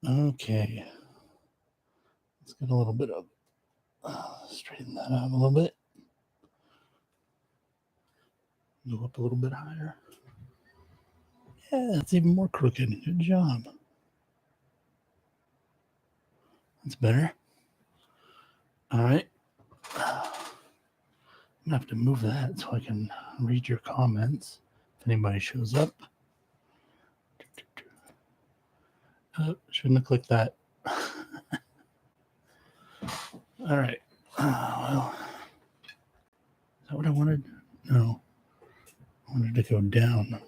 Okay. Let's get a little bit of straighten that out a little bit. Go up a little bit higher. Yeah, it's even more crooked. Good job. That's better. All right. I'm gonna have to move that so I can read your comments if anybody shows up. Shouldn't have clicked that. All right. Well, is that what I wanted? No. I wanted to go down.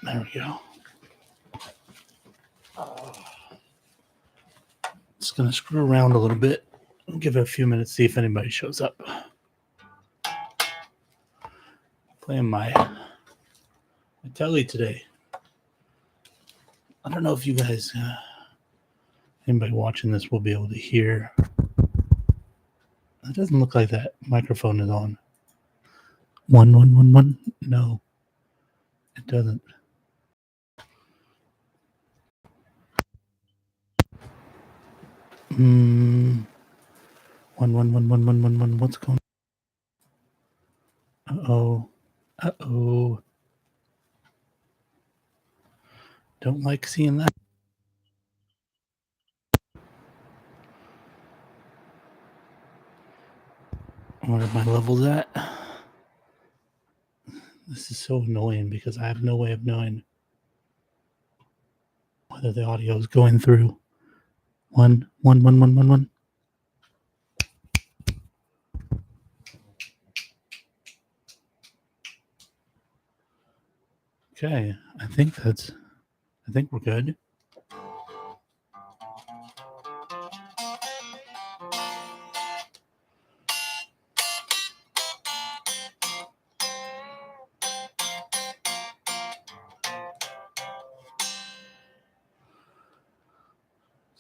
There we go. Just going to screw around a little bit. I'll give it a few minutes, see if anybody shows up. Playing my telly today. I don't know if you guys, anybody watching this will be able to hear. It doesn't look like that microphone is on. 1. No, it doesn't. One. What's going on? Uh-oh. Don't like seeing that. What are my levels at? This is so annoying because I have no way of knowing whether the audio is going through. 1. Okay, I think we're good.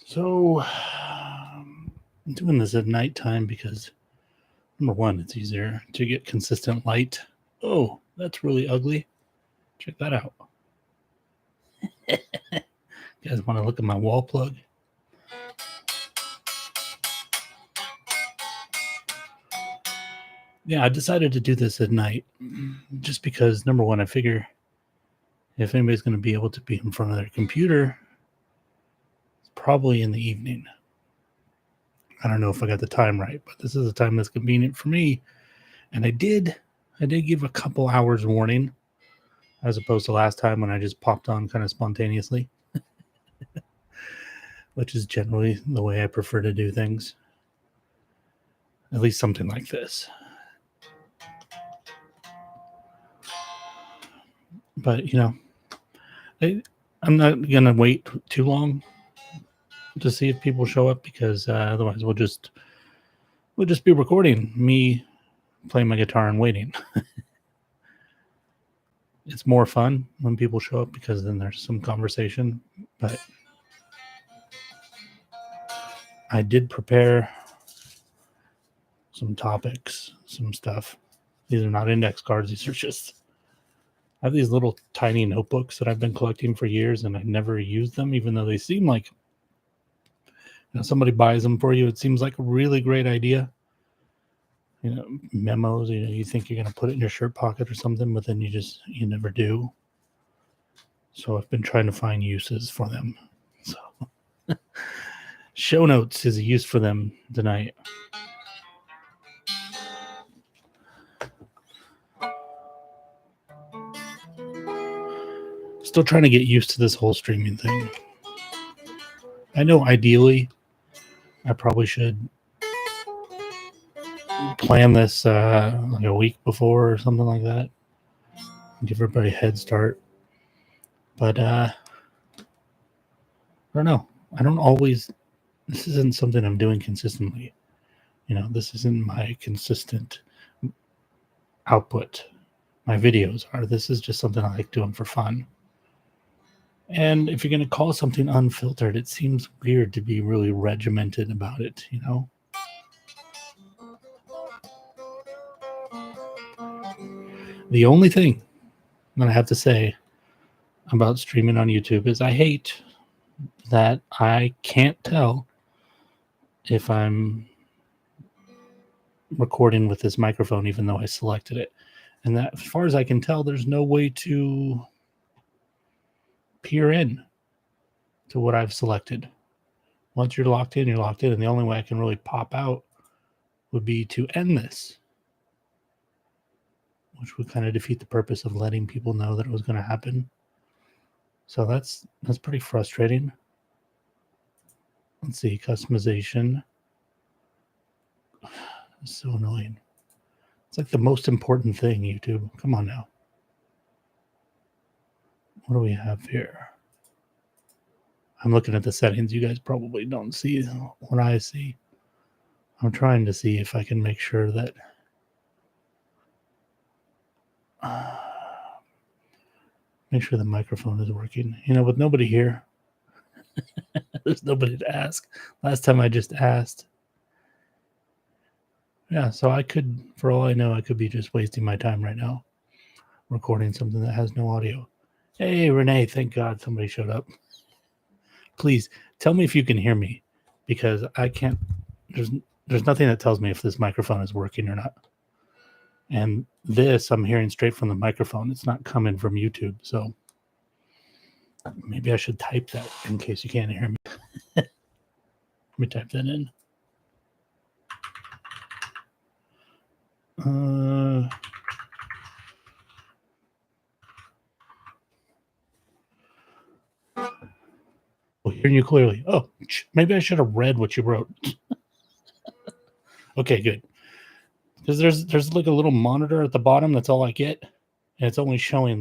So I'm doing this at nighttime because number one, it's easier to get consistent light. Oh, that's really ugly. Check that out. You guys want to look at my wall plug? Yeah, I decided to do this at night just because, number one, I figure if anybody's going to be able to be in front of their computer, it's probably in the evening. I don't know if I got the time right, but this is a time that's convenient for me. And I did give a couple hours warning as opposed to last time when I just popped on kind of spontaneously, which is generally the way I prefer to do things. At least something like this. But, I'm not going to wait too long to see if people show up because otherwise we'll just be recording me playing my guitar and waiting. It's more fun when people show up because then there's some conversation. But I did prepare some topics, some stuff. These are not index cards. These are just, I have these little tiny notebooks that I've been collecting for years and I never used them, even though they seem like, somebody buys them for you. It seems like a really great idea. Memos, you think you're going to put it in your shirt pocket or something, but then you never do. So I've been trying to find uses for them. So show notes is a use for them tonight. Still trying to get used to this whole streaming thing. I know ideally I probably should plan this like a week before or something like that. Give everybody a head start. But I don't know. I don't always, this isn't something I'm doing consistently. This isn't my consistent output. My videos are. This is just something I like doing for fun. And if you're going to call something unfiltered, it seems weird to be really regimented about it, The only thing that I have to say about streaming on YouTube is I hate that I can't tell if I'm recording with this microphone, even though I selected it. And that, as far as I can tell, there's no way to peer in to what I've selected. Once you're locked in, you're locked in. And the only way I can really pop out would be to end this, which would kind of defeat the purpose of letting people know that it was going to happen. So that's pretty frustrating. Let's see, customization. It's so annoying. It's like the most important thing, YouTube. Come on now. What do we have here? I'm looking at the settings. You guys probably don't see what I see. I'm trying to see if I can make sure that the microphone is working. With nobody here, there's nobody to ask. Last time I just asked. Yeah, so I could, for all I know, I could be just wasting my time right now recording something that has no audio. Hey, Renee, thank God somebody showed up. Please tell me if you can hear me, because I can't. There's nothing that tells me if this microphone is working or not. And this I'm hearing straight from the microphone. It's not coming from YouTube. So maybe I should type that in case you can't hear me. Let me type that in. Hearing you clearly. Oh, maybe I should have read what you wrote. Okay, good. Because there's like a little monitor at the bottom. That's all I get, and it's only showing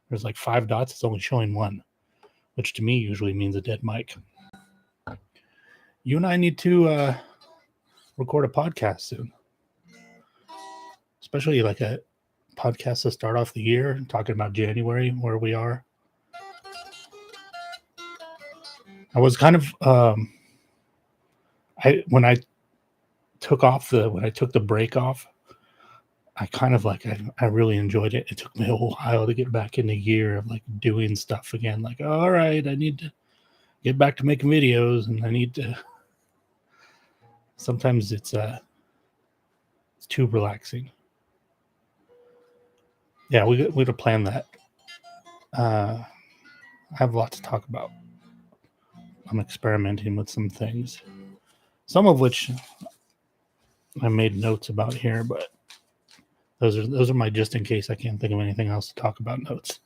there's 5 dots. It's only showing 1, which to me usually means a dead mic. You and I need to record a podcast soon, especially like a podcast to start off the year, talking about January, where we are. I was kind of when I took the break off, I kind of I really enjoyed it. It took me a while to get back in the gear of doing stuff again. All right, I need to get back to making videos, and I need to. Sometimes it's too relaxing. Yeah, we got to plan that. I have a lot to talk about. I'm experimenting with some things, some of which I made notes about here, but those are my just in case I can't think of anything else to talk about notes.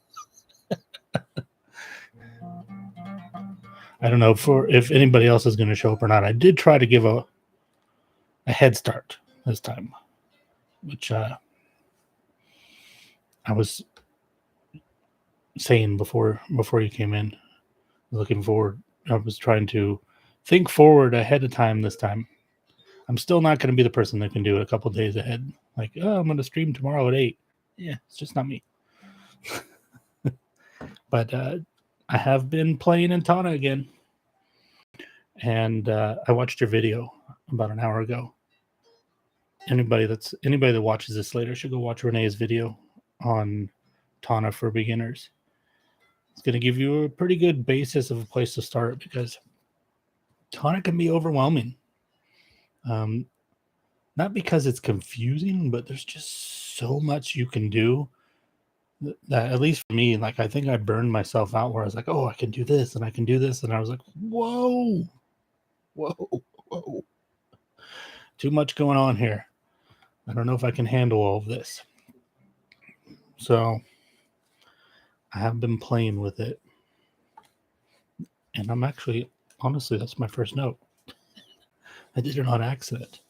I don't know if anybody else is going to show up or not. I did try to give a head start this time, which I was saying before you came in. Looking forward. I was trying to think forward ahead of time this time. I'm still not going to be the person that can do it a couple days ahead. I'm going to stream tomorrow at 8. Yeah, it's just not me. But I have been playing in Tana again. And I watched your video about an hour ago. Anybody that watches this later should go watch Renee's video on Tana for beginners. It's going to give you a pretty good basis of a place to start, because Tana can be overwhelming. Not because it's confusing, but there's just so much you can do that, at least for me, I think I burned myself out where I was like, oh, I can do this and I can do this. And I was like, whoa. Too much going on here. I don't know if I can handle all of this. So I have been playing with it. And I'm actually, honestly, that's my first note. I did it on accident.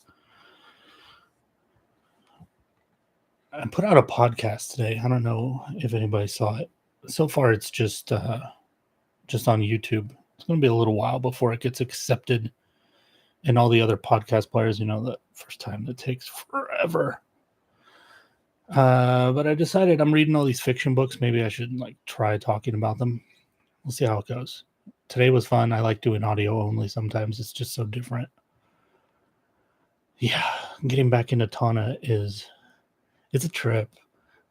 I put out a podcast today. I don't know if anybody saw it. So far, it's just on YouTube. It's going to be a little while before it gets accepted in all the other podcast players. The first time that takes forever. But I decided I'm reading all these fiction books. Maybe I should try talking about them. We'll see how it goes. Today was fun. I like doing audio only sometimes. It's just so different. Yeah, getting back into Tana it's a trip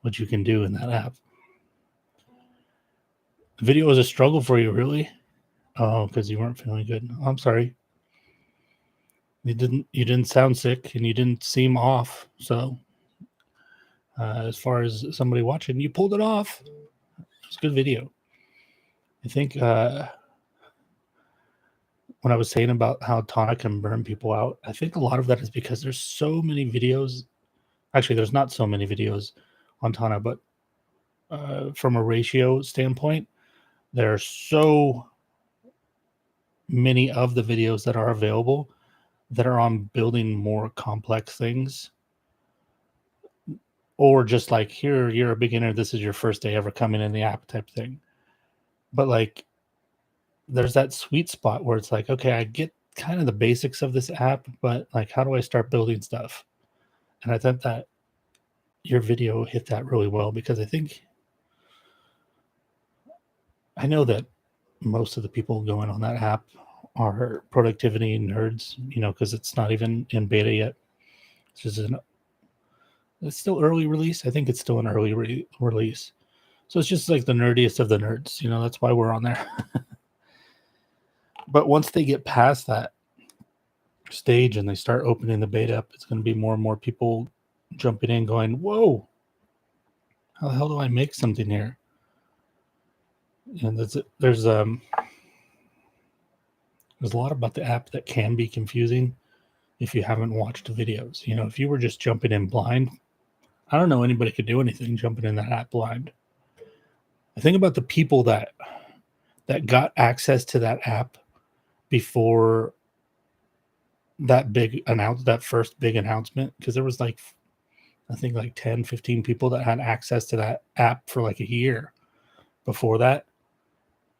what you can do in that app. The video was a struggle for you, really? Oh, because you weren't feeling good. Oh, I'm sorry. You didn't sound sick and you didn't seem off. So as far as somebody watching, you pulled it off. It's a good video. I think when I was saying about how tonic can burn people out, I think a lot of that is because there's so many videos. Actually, there's not so many videos on Tana, but from a ratio standpoint, there are so many of the videos that are available that are on building more complex things, or just like, here, you're a beginner, this is your first day ever coming in the app type thing. But like, there's that sweet spot where it's like, okay, I get kind of the basics of this app, but like, how do I start building stuff? And I thought that your video hit that really well, because I know that most of the people going on that app are productivity nerds, because it's not even in beta yet. It's still early release. I think it's still an early release. So it's just like the nerdiest of the nerds. That's why we're on there. But once they get past that stage and they start opening the beta up, it's going to be more and more people jumping in going, whoa, how the hell do I make something here? And there's a lot about the app that can be confusing if you haven't watched the videos. If you were just jumping in blind, I don't know anybody could do anything jumping in that app blind. I think about the people that got access to that app before that first big announcement, because there was like, I think like 10, 15 people that had access to that app for like a year before that.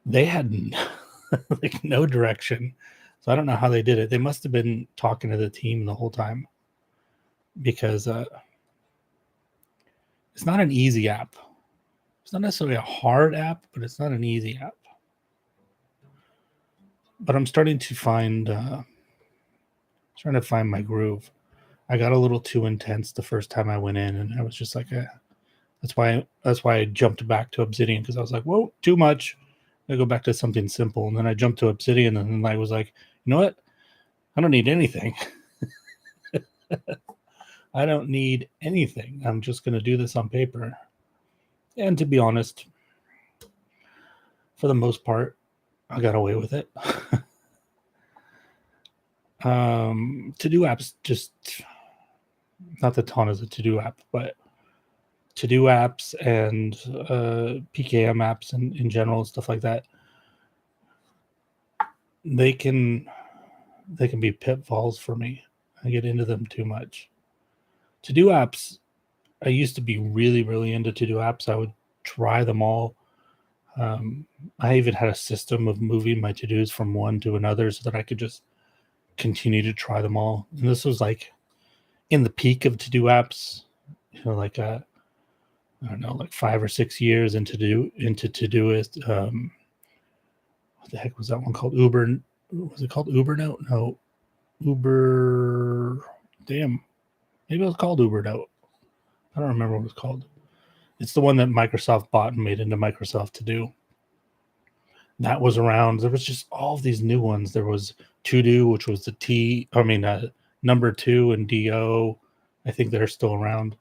They had like no direction. So I don't know how they did it. They must have been talking to the team the whole time, because it's not an easy app. It's not necessarily a hard app, but it's not an easy app. But I'm starting to find my groove. I got a little too intense the first time I went in, and I was just like, that's why I jumped back to Obsidian, because I was like, whoa, too much. I go back to something simple. And then I jumped to Obsidian, and then I was like, you know what? I don't need anything. I don't need anything. I'm just going to do this on paper. And to be honest, for the most part, I got away with it. To-do apps, just not that Ton is a to-do app, but to-do apps and PKM apps and in general, stuff like that, they can be pitfalls for me. I get into them too much. To-do apps, I used to be really, really into to-do apps. I would try them all. I even had a system of moving my to-dos from one to another so that I could just continue to try them all. And this was like in the peak of to-do apps, like I don't know, like 5 or 6 years into Todoist. What the heck was that one called? Uber? Was it called Uber Note? No, Uber. Damn, maybe it was called Uber Note. I don't remember what it was called. It's the one that Microsoft bought and made into Microsoft To Do. That was around. There was just all of these new ones. There was To Do, which was the number 2 and DO. I think they're still around.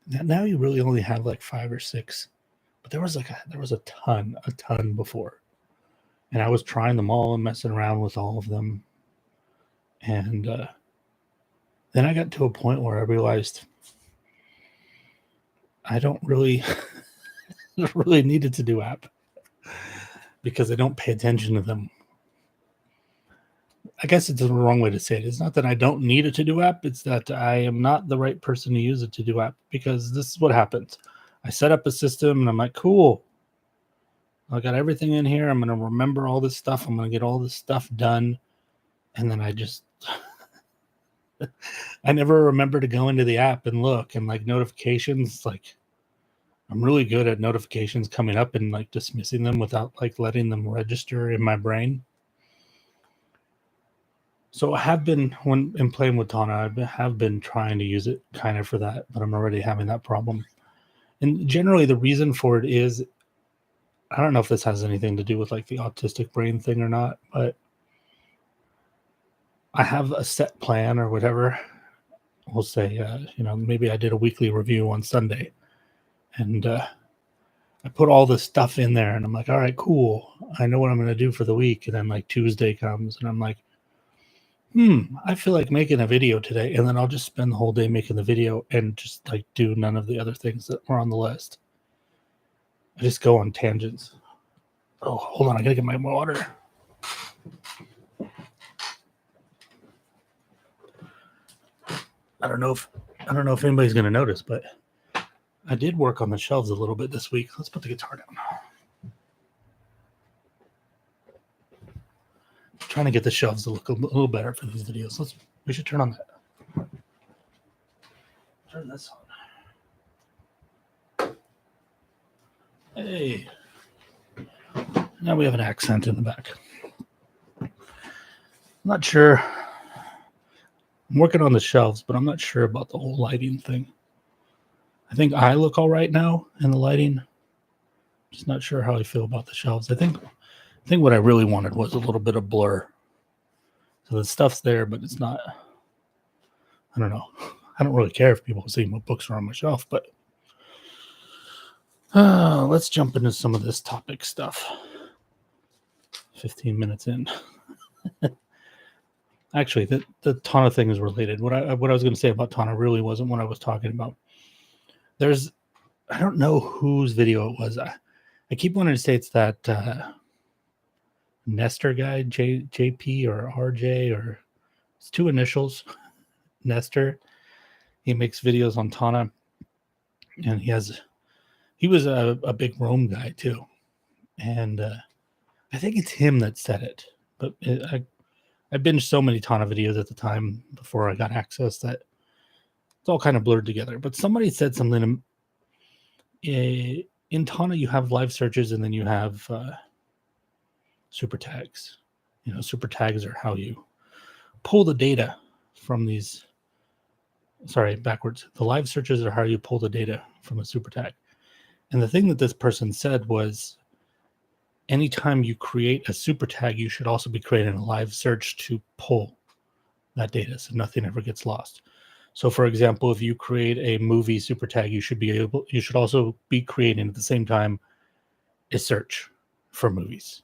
Now you really only have like 5 or 6, but there was a ton before, and I was trying them all and messing around with all of them, and then I got to a point where I realized I don't really really need a to-do app, because I don't pay attention to them. I guess it's the wrong way to say it. It's not that I don't need a to-do app. It's that I am not the right person to use a to-do app, because this is what happens. I set up a system and I'm like, cool, I got everything in here. I'm going to remember all this stuff. I'm going to get all this stuff done. And then I just, I never remember to go into the app and look, and like notifications, like I'm really good at notifications coming up and like dismissing them without like letting them register in my brain. So I have been, when in playing with Tana, I have been trying to use it kind of for that, but I'm already having that problem. And generally, the reason for it is, I don't know if this has anything to do with like the autistic brain thing or not, but I have a set plan or whatever. We'll say, maybe I did a weekly review on Sunday, and I put all this stuff in there, and I'm like, all right, cool. I know what I'm going to do for the week. And then like Tuesday comes, and I'm like, I feel like making a video today. And then I'll just spend the whole day making the video and just like do none of the other things that were on the list. I just go on tangents. Oh, hold on. I got to get my water. I don't know if anybody's going to notice, but I did work on the shelves a little bit this week. Let's put the guitar down. I'm trying to get the shelves to look a little better for these videos. We should turn on that. Turn this on. Hey. Now we have an accent in the back. I'm not sure. I'm working on the shelves, but I'm not sure about the whole lighting thing. I think I look all right now in the lighting. Just not sure how I feel about the shelves. I think what I really wanted was a little bit of blur. So the stuff's there, but it's not. I don't know. I don't really care if people see what books are on my shelf, but let's jump into some of this topic stuff. 15 minutes in. Actually, the Tana thing is related. What I was going to say about Tana really wasn't what I was talking about. I don't know whose video it was. I keep wanting to say it's that Nestor guy, JP or RJ, or it's two initials, Nestor. He makes videos on Tana, and he was a big Rome guy too, and I think it's him that said it. But I binged so many Tana videos at the time before I got access that it's all kind of blurred together. But somebody said something. In Tana, you have live searches, and then you have super tags. Super tags are how you pull the data from these. Sorry, backwards. The live searches are how you pull the data from a super tag. And the thing that this person said was, anytime you create a super tag, you should also be creating a live search to pull that data so nothing ever gets lost. So, for example, if you create a movie super tag, you should also be creating at the same time a search for movies.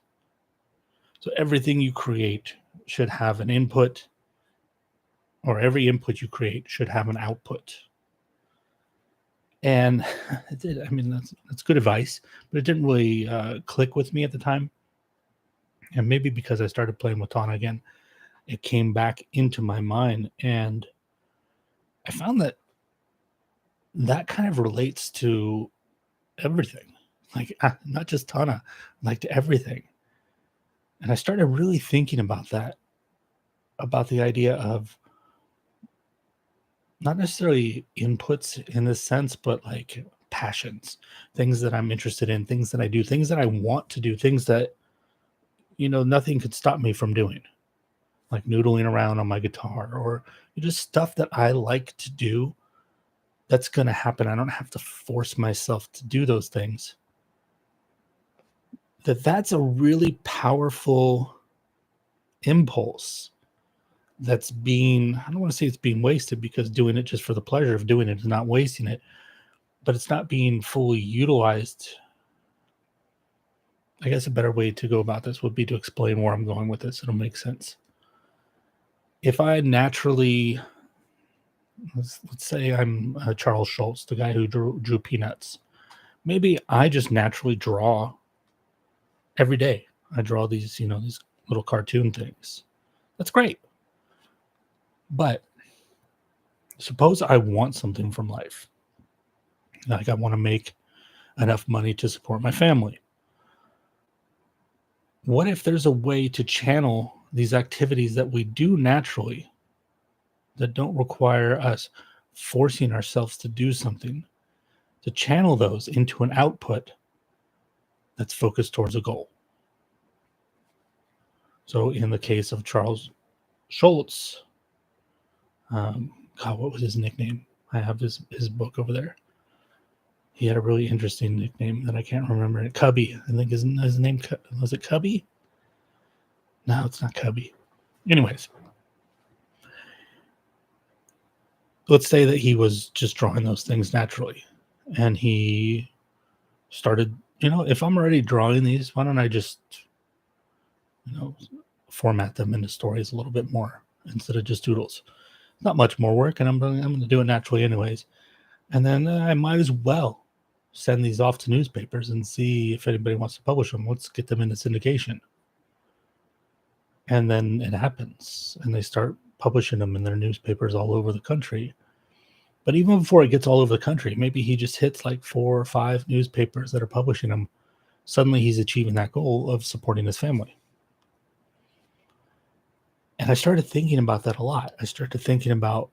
So everything you create should have an input, or every input you create should have an output. And it did. I mean, that's good advice, but it didn't really click with me at the time. And maybe because I started playing with Tana again, it came back into my mind, and I found that kind of relates to everything, like not just Tana, like to everything. And I started really thinking about that, about the idea of not necessarily inputs in this sense, but like passions, things that I'm interested in, things that I do, things that I want to do, things that, nothing could stop me from doing, like noodling around on my guitar, or just stuff that I like to do. That's going to happen. I don't have to force myself to do those things. That's a really powerful impulse that's I don't want to say it's being wasted, because doing it just for the pleasure of doing it is not wasting it, but it's not being fully utilized. I guess a better way to go about this would be to explain where I'm going with this. It'll make sense. If I naturally, let's say I'm Charles Schultz, the guy who drew Peanuts. Maybe I just naturally draw every day. I draw these, these little cartoon things. That's great. But suppose I want something from life. Like I want to make enough money to support my family. What if there's a way to channel these activities that we do naturally, that don't require us forcing ourselves to do something, to channel those into an output that's focused towards a goal? So in the case of Charles Schultz, God, what was his nickname? I have his book over there. He had a really interesting nickname that I can't remember. Cubby, I think his name was it Cubby? No, it's not Cubby. Anyways, let's say that he was just drawing those things naturally, and he started, if I'm already drawing these, why don't I just, format them into stories a little bit more instead of just doodles. Not much more work, and I'm going to do it naturally anyways. And then I might as well send these off to newspapers and see if anybody wants to publish them. Let's get them into syndication. And then it happens, and they start publishing them in their newspapers all over the country. But even before it gets all over the country, maybe he just hits like 4 or 5 newspapers that are publishing them. Suddenly he's achieving that goal of supporting his family. And I started thinking about that a lot. I started thinking about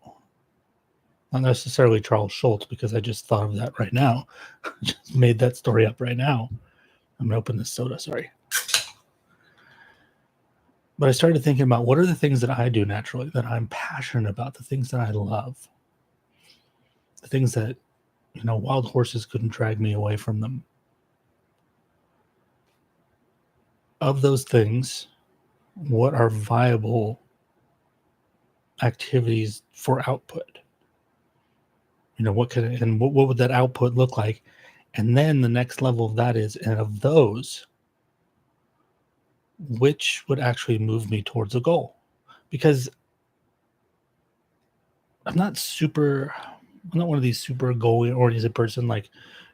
not necessarily Charles Schultz, because I just thought of that right now. I just made that story up right now. I'm going to open this soda, sorry. But I started thinking about what are the things that I do naturally, that I'm passionate about, the things that I love, the things that, wild horses couldn't drag me away from them. Of those things, what are viable activities for output? What would that output look like? And then the next level of that is, and of those, which would actually move me towards a goal? Because I'm not one of these super goal-oriented person. Like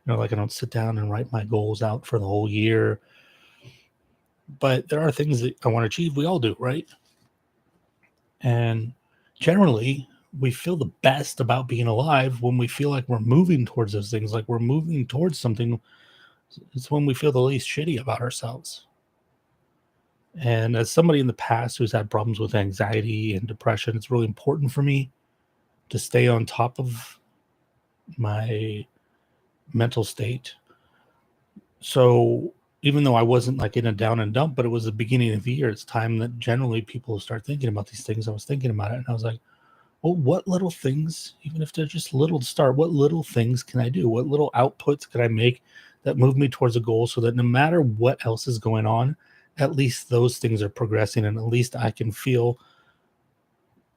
I don't sit down and write my goals out for the whole year. But there are things that I want to achieve. We all do, right? And generally, we feel the best about being alive when we feel like we're moving towards those things, like we're moving towards something. It's when we feel the least shitty about ourselves. And as somebody in the past who's had problems with anxiety and depression, it's really important for me to stay on top of my mental state. So even though I wasn't like in a down and dump, but it was the beginning of the year, it's time that generally people start thinking about these things. I was thinking about it, and I was like, well, what little things, even if they're just little to start, what little things can I do? What little outputs can I make that move me towards a goal, so that no matter what else is going on, at least those things are progressing, and at least I can feel,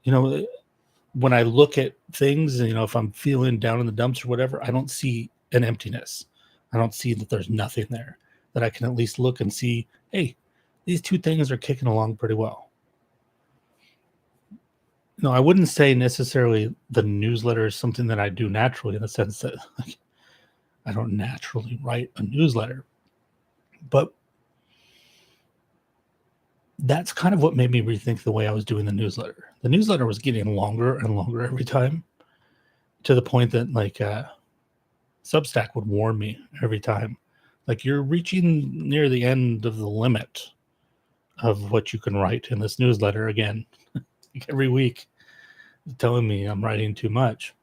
when I look at things, if I'm feeling down in the dumps or whatever, I don't see an emptiness. I don't see that there's nothing there, that I can at least look and see, hey, these 2 things are kicking along pretty well. No, I wouldn't say necessarily the newsletter is something that I do naturally, in the sense that I don't naturally write a newsletter. But that's kind of what made me rethink the way I was doing the newsletter. The newsletter was getting longer and longer every time, to the point that Substack would warn me every time. Like, you're reaching near the end of the limit of what you can write in this newsletter again. Every week, telling me I'm writing too much.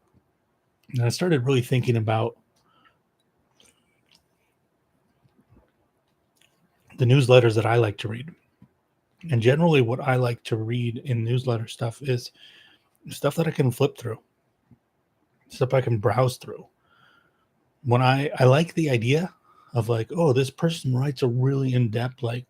And I started really thinking about the newsletters that I like to read. And generally what I like to read in newsletter stuff is stuff that I can flip through, stuff I can browse through. When I like the idea of like, oh, this person writes a really in-depth, like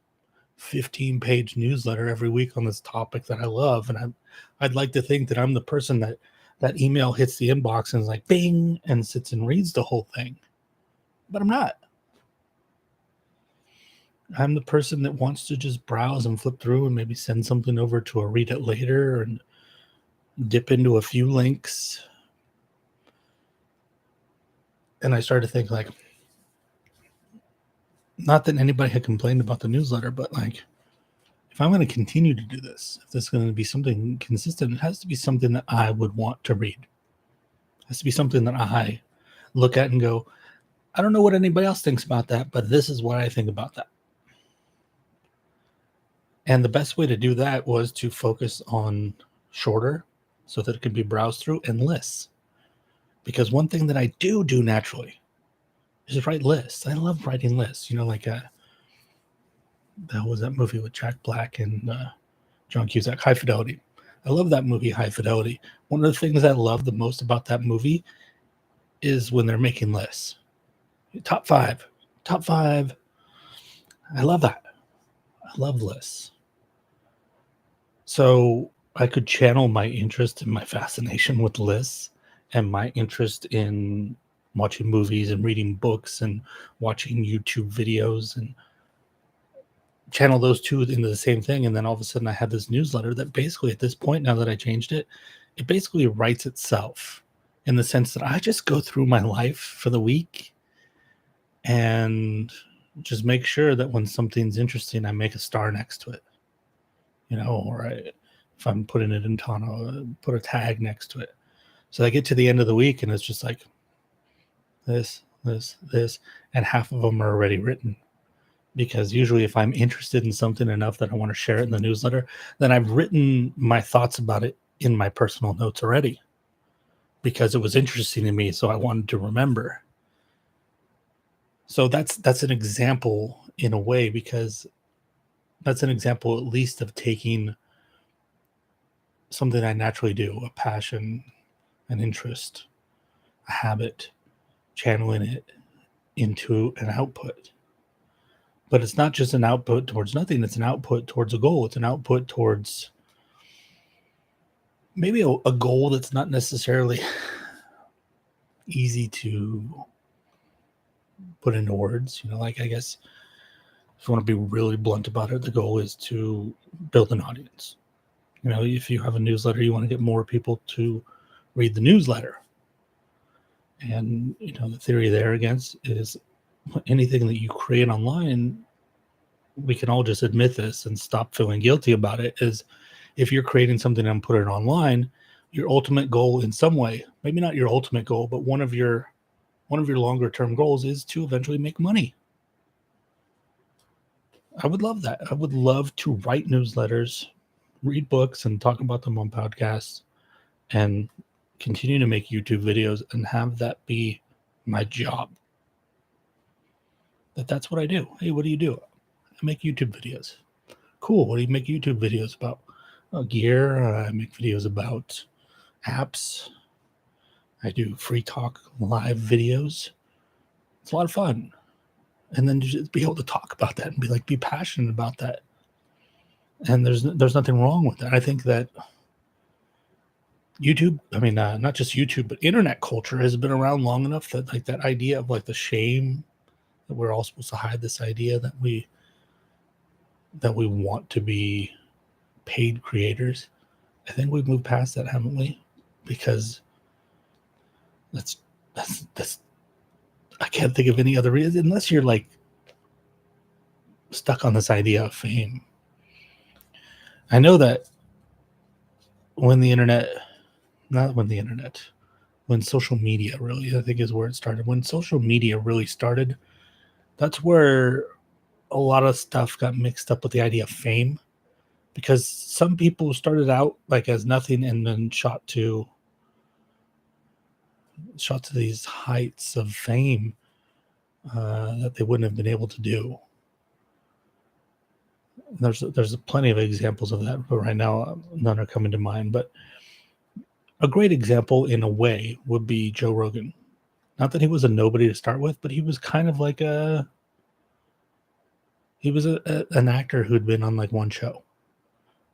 15-page newsletter every week on this topic that I love. And I'd like to think that I'm the person that email hits the inbox and is like, bing, and sits and reads the whole thing. But I'm not. I'm the person that wants to just browse and flip through and maybe send something over to a read it later and dip into a few links. And I started to think, like, not that anybody had complained about the newsletter, but like, if I'm going to continue to do this, if this is going to be something consistent, it has to be something that I would want to read. It has to be something that I look at and go, I don't know what anybody else thinks about that, but this is what I think about that. And the best way to do that was to focus on shorter, so that it can be browsed through, and lists. Because one thing that I do naturally is write lists. I love writing lists. That was that movie with Jack Black and John Cusack, High Fidelity. I love that movie, High Fidelity. One of the things I love the most about that movie is when they're making lists. Top five. Top five. I love that. I love lists. So I could channel my interest and my fascination with lists and my interest in watching movies and reading books and watching YouTube videos and channel those two into the same thing. And then all of a sudden I had this newsletter that basically at this point, now that I changed it, it basically writes itself in the sense that I just go through my life for the week and just make sure that when something's interesting, I make a star next to it, or if I'm putting it in Tano, put a tag next to it. So I get to the end of the week and it's just like this, and half of them are already written. Because usually if I'm interested in something enough that I want to share it in the newsletter, then I've written my thoughts about it in my personal notes already because it was interesting to me. So I wanted to remember. So that's an example in a way, because that's an example at least of taking something I naturally do, a passion, an interest, a habit, channeling it into an output. But it's not just an output towards nothing. It's an output towards a goal. It's an output towards maybe a goal that's not necessarily easy to put into words. I guess if you want to be really blunt about it, the goal is to build an audience. If you have a newsletter, you want to get more people to read the newsletter. And, the theory there against is anything that you create online, we can all just admit this and stop feeling guilty about it, is if you're creating something and put it online, your ultimate goal in some way, maybe not your ultimate goal, but one of your longer term goals is to eventually make money. I would love that. I would love to write newsletters, read books, and talk about them on podcasts, and continue to make YouTube videos and have that be my job. That's what I do. Hey, what do you do? I make YouTube videos. Cool. What do you make YouTube videos about? Gear. I make videos about apps. I do free talk live videos. It's a lot of fun. And then just be able to talk about that and be passionate about that. And there's nothing wrong with that. I think that YouTube, not just YouTube, but internet culture has been around long enough that that idea of the shame that we're all supposed to hide, this idea that we want to be paid creators. I think we've moved past that, haven't we? Because that's I can't think of any other reason, unless you're stuck on this idea of fame. I know that when social media really, I think, is where it started. When social media really started, that's where a lot of stuff got mixed up with the idea of fame, because some people started out as nothing and then shot to these heights of fame that they wouldn't have been able to do. There's plenty of examples of that, but right now none are coming to mind. But a great example in a way would be Joe Rogan. Not that he was a nobody to start with, but he was kind of an actor who'd been on one show,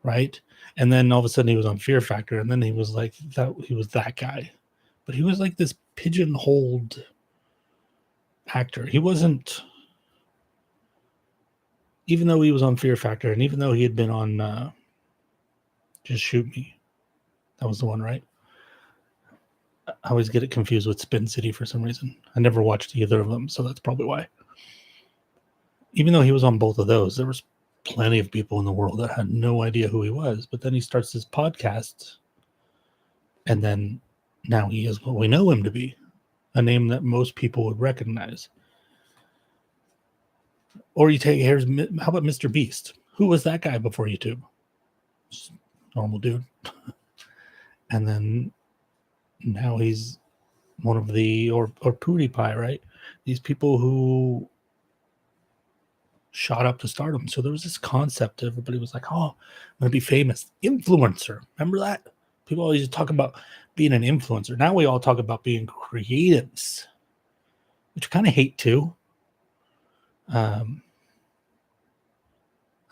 right? And then all of a sudden he was on Fear Factor, and then he was he was that guy. But he was this pigeonholed actor. He wasn't, even though he was on Fear Factor, and even though he had been on Just Shoot Me. That was the one, right? I always get it confused with Spin City for some reason. I never watched either of them, so that's probably why. Even though he was on both of those, there was plenty of people in the world that had no idea who he was. But then he starts his podcast, and then now he is what we know him to be, a name that most people would recognize. Or how about Mr. Beast? Who was that guy before YouTube? Just normal dude. And then now he's one of or PewDiePie, right? These people who shot up to stardom. So there was this concept. Everybody was like, oh, I'm going to be famous. Influencer. Remember that? People always talk about being an influencer. Now we all talk about being creatives. which I kind of hate too. I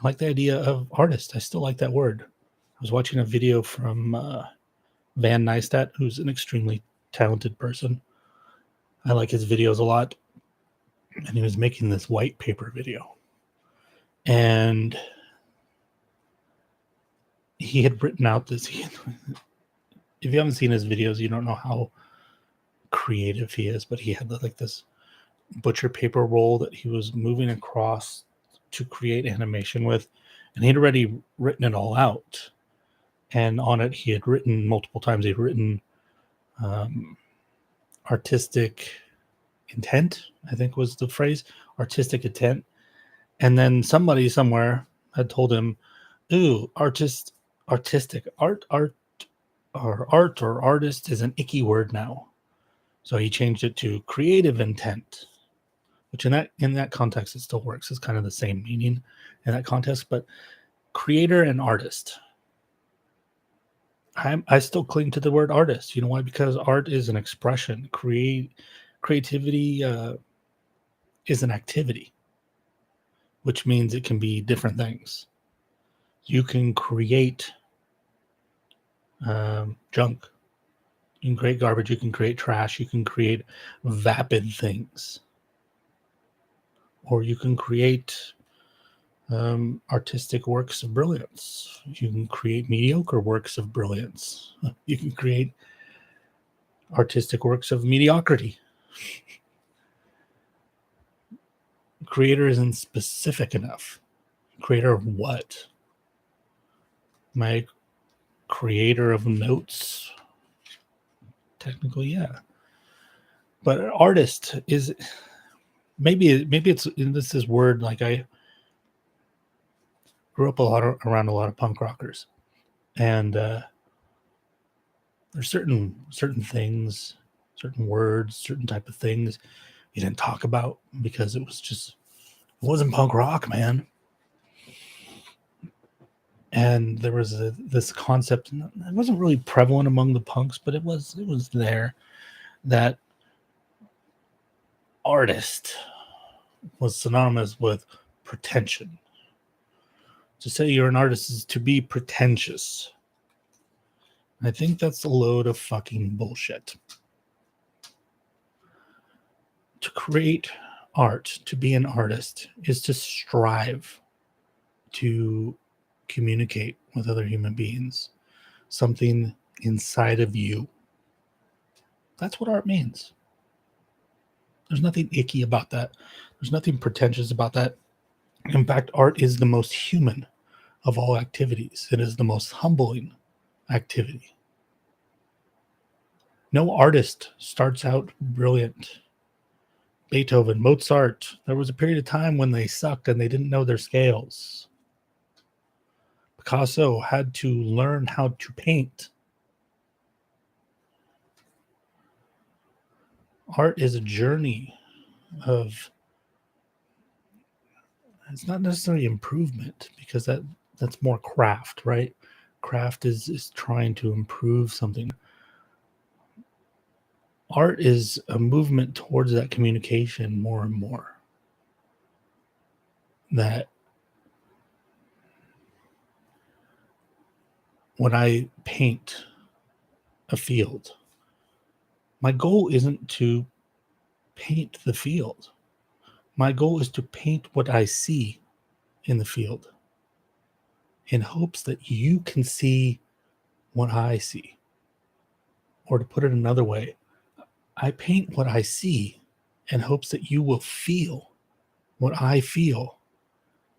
like the idea of artist. I still like that word. I was watching a video from Van Neistat, who's an extremely talented person. I like his videos a lot. And he was making this white paper video. And he had written out this. If you haven't seen his videos, you don't know how creative he is, but he had like this butcher paper roll that he was moving across to create animation with. And he'd already written it all out. And on it, he had written multiple times, he'd written artistic intent, I think was the phrase, artistic intent. And then somebody somewhere had told him, ooh, artistic, art, or artist is an icky word now. So he changed it to creative intent, which in that context, it still works. It's kind of the same meaning in that context, but creator and artist. I still cling to the word artist. You know why? Because art is an expression. Creativity is an activity, which means it can be different things. You can create junk. You can create garbage. You can create trash. You can create vapid things. Or you can create artistic works of brilliance. You can create mediocre works of brilliance. You can create artistic works of mediocrity. Creator isn't specific enough. Creator of what? My creator of notes? Technically, yeah. But an artist is maybe it's this is word, like I grew up around a lot of punk rockers, and there's certain things, certain words, certain type of things you didn't talk about because it wasn't punk rock, man. And there was this concept, it wasn't really prevalent among the punks, but it was there, that artist was synonymous with pretension. To say you're an artist is to be pretentious. I think that's a load of fucking bullshit. To create art, to be an artist, is to strive to communicate with other human beings, something inside of you. That's what art means. There's nothing icky about that. There's nothing pretentious about that. In fact, art is the most human of all activities. It is the most humbling activity. No artist starts out brilliant. Beethoven, Mozart, there was a period of time when they sucked and they didn't know their scales. Picasso had to learn how to paint. Art is a journey of, it's not necessarily improvement, because that's more craft, right? Craft is trying to improve something. Art is a movement towards that communication more and more. That when I paint a field, my goal isn't to paint the field. My goal is to paint what I see in the field, in hopes that you can see what I see. Or to put it another way, I paint what I see in hopes that you will feel what I feel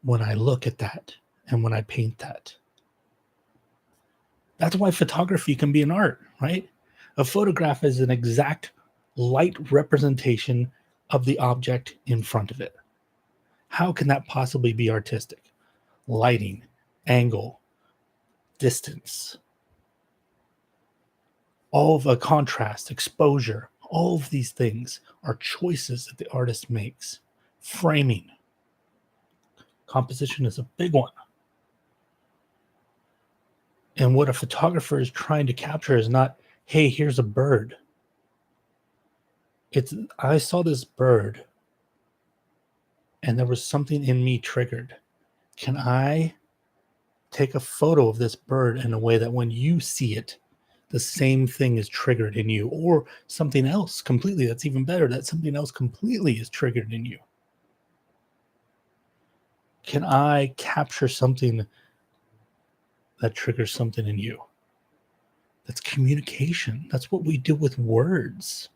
when I look at that and when I paint that. That's why photography can be an art, right? A photograph is an exact light representation of the object in front of it. How can that possibly be artistic? Lighting, angle, distance, all of a contrast, exposure, all of these things are choices that the artist makes. Framing. Composition is a big one. And what a photographer is trying to capture is not, hey, here's a bird. I saw this bird and there was something in me triggered. Can I take a photo of this bird in a way that when you see it, the same thing is triggered in you, or something else completely that's even better, that something else completely is triggered in you? Can I capture something that triggers something in you? That's communication. That's what we do with words.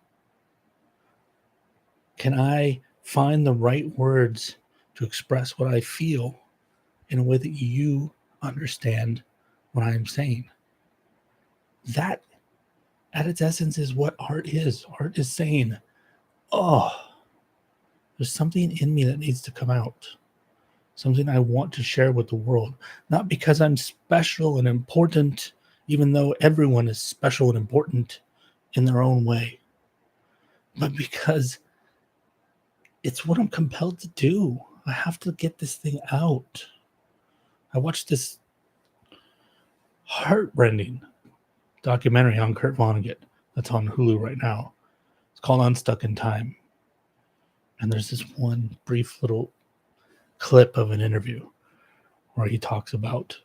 Can I find the right words to express what I feel in a way that you understand what I'm saying? That, at its essence, is what art is. Art is saying, oh, there's something in me that needs to come out, something I want to share with the world, not because I'm special and important, even though everyone is special and important in their own way, but because it's what I'm compelled to do. I have to get this thing out. I watched this heartrending documentary on Kurt Vonnegut that's on Hulu right now. It's called Unstuck in Time. And there's this one brief little clip of an interview where he talks about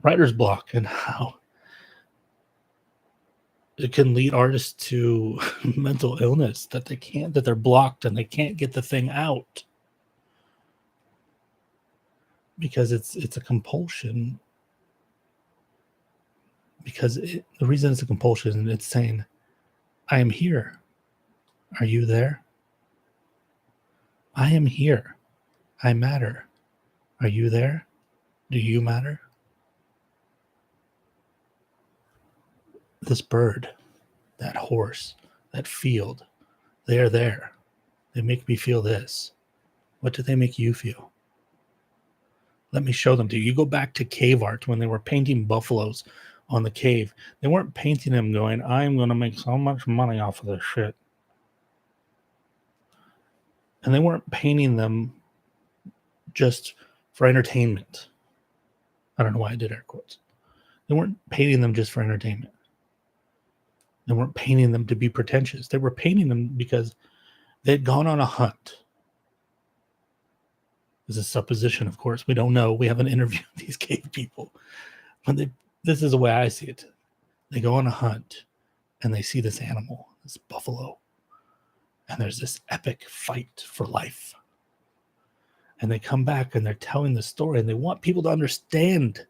writer's block and how it can lead artists to mental illness, that they're blocked and they can't get the thing out because it's a compulsion. Because the reason it's a compulsion, it's saying, I am here. Are you there? I am here. I matter. Are you there? Do you matter? This bird, that horse, that field, they're there. They make me feel this. What do they make you feel? Let me show them to you. You go back to cave art when they were painting buffaloes on the cave. They weren't painting them going, I'm going to make so much money off of this shit. And they weren't painting them just for entertainment. I don't know why I did air quotes. They weren't painting them just for entertainment. They weren't painting them to be pretentious. They were painting them because they'd gone on a hunt. This is a supposition, of course. We don't know. We haven't interviewed these cave people. This is the way I see it. They go on a hunt and they see this animal, this buffalo. And there's this epic fight for life. And they come back and they're telling the story and they want people to understand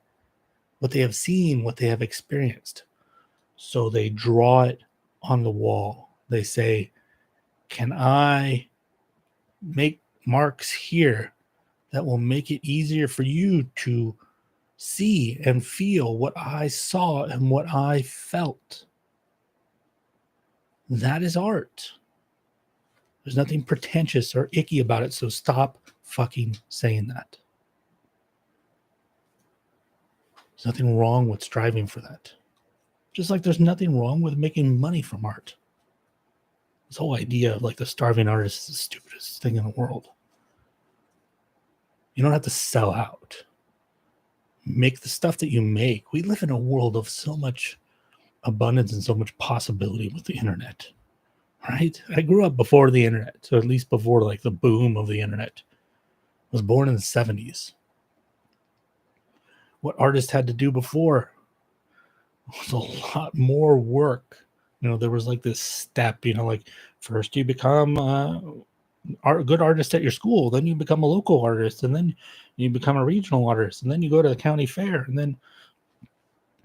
what they have seen, what they have experienced. So they draw it on the wall. They say, can I make marks here that will make it easier for you to see and feel what I saw and what I felt? That is art. There's nothing pretentious or icky about it, so stop fucking saying that. There's nothing wrong with striving for that. Just like there's nothing wrong with making money from art. This whole idea of like the starving artist is the stupidest thing in the world. You don't have to sell out. Make the stuff that you make. We live in a world of so much abundance and so much possibility with the internet, right? I grew up before the internet, so at least before like the boom of the internet. I was born in the 70s. What artists had to do before was a lot more work. There was like this step, like first you become a good artist at your school, then you become a local artist, and then you become a regional artist, and then you go to the county fair, and then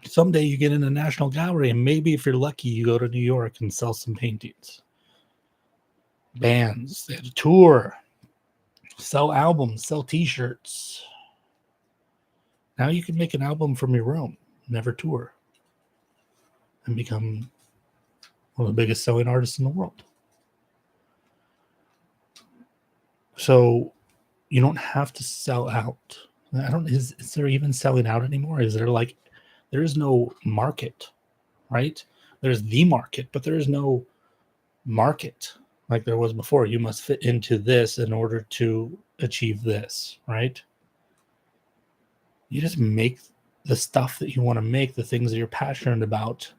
someday you get in a national gallery, and maybe if you're lucky, you go to New York and sell some paintings. Bands, they had to tour, sell albums, sell t-shirts. Now you can make an album from your room, never tour, and become one of the biggest selling artists in the world. So you don't have to sell out. Is there even selling out anymore? There is no market, right? There's the market, but there is no market like there was before. You must fit into this in order to achieve this, right? You just make the stuff that you want to make, the things that you're passionate about,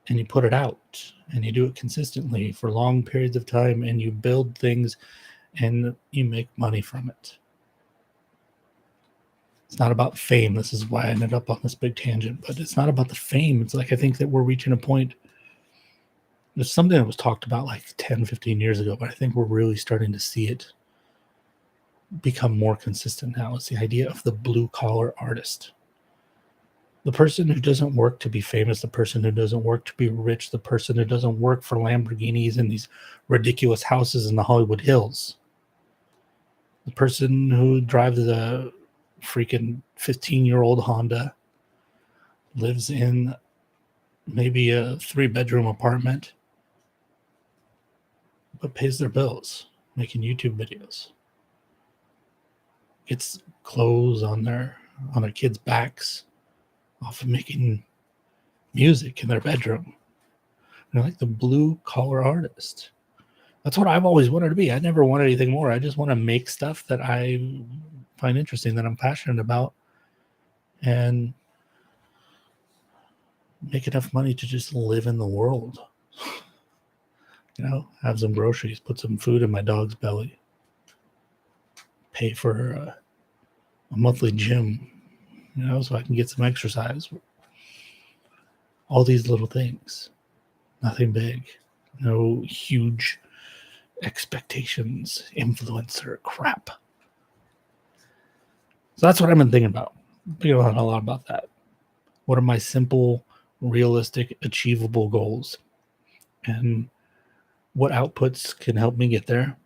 and you put it out and you do it consistently for long periods of time and you build things and you make money from it. It's not about fame. This is why I ended up on this big tangent, but it's not about the fame. It's like I think that we're reaching a point. There's something that was talked about like 10, 15 years ago, but I think we're really starting to see it become more consistent now. It's the idea of the blue collar artist. The person who doesn't work to be famous, the person who doesn't work to be rich, the person who doesn't work for Lamborghinis and these ridiculous houses in the Hollywood Hills. The person who drives a freaking 15-year-old Honda, lives in maybe a 3-bedroom apartment, but pays their bills, making YouTube videos. Gets clothes on their kids' backs off of making music in their bedroom. They're like the blue collar artist. That's what I've always wanted to be. I never want anything more. I just want to make stuff that I find interesting, that I'm passionate about, and make enough money to just live in the world. Have some groceries, put some food in my dog's belly, pay for a monthly gym, so I can get some exercise. All these little things, nothing big, no huge expectations, influencer crap. So that's what I've been thinking about. Thinking a lot about that. What are my simple, realistic, achievable goals? And what outputs can help me get there?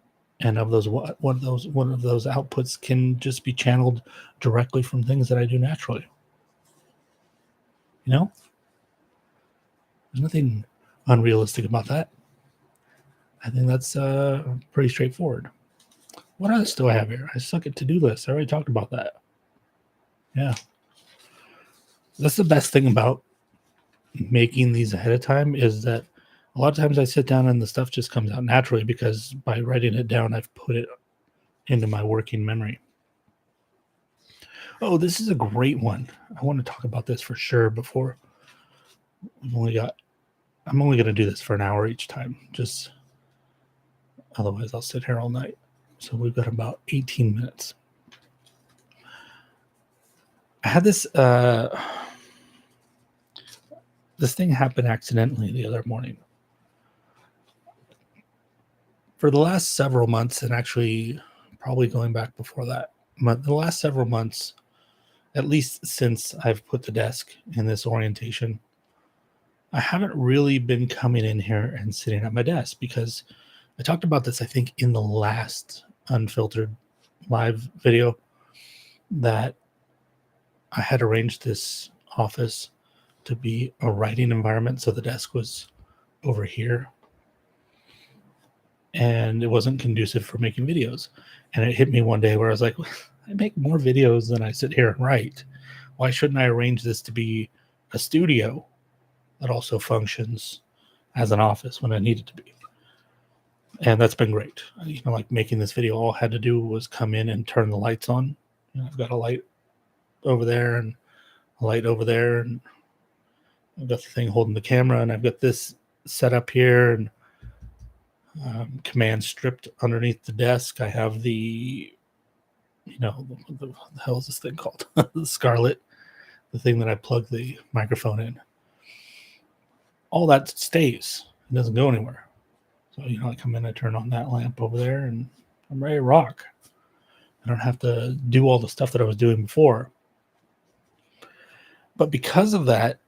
And of those, one of those outputs can just be channeled directly from things that I do naturally. There's nothing unrealistic about that. I think that's pretty straightforward. What else do I have here? I suck at to-do lists. I already talked about that. Yeah. That's the best thing about making these ahead of time, is that a lot of times I sit down and the stuff just comes out naturally, because by writing it down, I've put it into my working memory. Oh, this is a great one. I want to talk about this for sure before I'm only going to do this for an hour each time. Just otherwise I'll sit here all night. So we've got about 18 minutes. I had this thing happen accidentally the other morning. For the last several months, and actually probably going back before that, but the last several months, at least since I've put the desk in this orientation, I haven't really been coming in here and sitting at my desk, because I talked about this, I think, in the last Unfiltered live video, that I had arranged this office to be a writing environment. So the desk was over here, and it wasn't conducive for making videos. And it hit me one day where I was like, I make more videos than I sit here and write. Why shouldn't I arrange this to be a studio that also functions as an office when I need it to be? And that's been great. Like making this video, all I had to do was come in and turn the lights on. I've got a light over there and a light over there, and I've got the thing holding the camera, and I've got this set up here, and command stripped underneath the desk. I have the, what the hell is this thing called? The Scarlett, the thing that I plug the microphone in. All that stays. It doesn't go anywhere. So, I come in, I turn on that lamp over there, and I'm ready to rock. I don't have to do all the stuff that I was doing before. But because of that,